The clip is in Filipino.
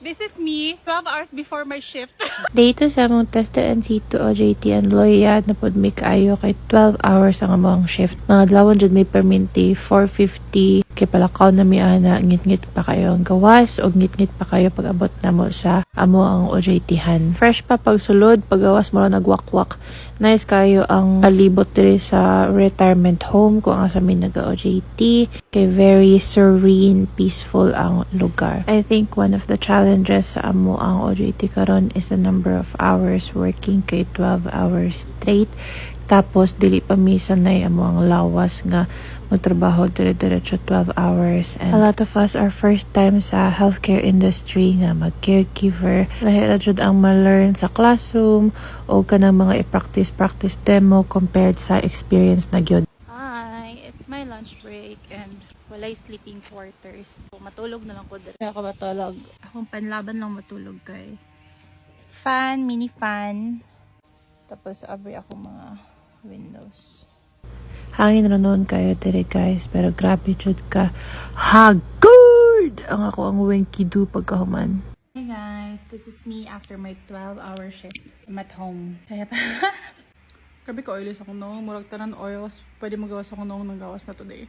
This is me 12 hours before my shift. Dito sa among testaan si OJT and loyad na pod may kaayo kay 12 hours ang among shift. Mga adlawon jud may perminti 4:50 kay palakaw na mi ana ngit-ngit pa kayo ang gawas o ngit-ngit pa kayo pag abot namo sa amo ang OJT-han. Fresh pa pagsulod, paggawas mo lang nagwakwak. Nice kayo ang palibot diri sa retirement home kung asa mi naga-OJT. Kay very serene, peaceful ang lugar. I think one of the challenges sa amo ang OJT karon is the number of hours working kay 12 hours straight. Tapos dili pa mi sanay amo ang lawas nga magtrabaho dire-diretso 12 hours, and a lot of us are first time sa healthcare industry nga mag-caregiver. Lahi ra jud ang ma-learn sa classroom o kanang mga i-practice demo compared sa experience na gyud. Hi, it's my lunch break and walay sleeping quarters. So, matulog na lang ko dito. Ako matulog. Akong panlaban lang matulog kay fan, mini fan. Tapos abri ako mga windows. Hangin ra noon kayo dire guys, pero grabe jud ka hagod ang ako ang winky do pagkahuman. Hey guys, this is me after my 12-hour shift. I'm at home. Kaya pa. Grabe ka oily sa akong noong. Murag tanan oils. Pwede magawas akong noong ng gawas na today.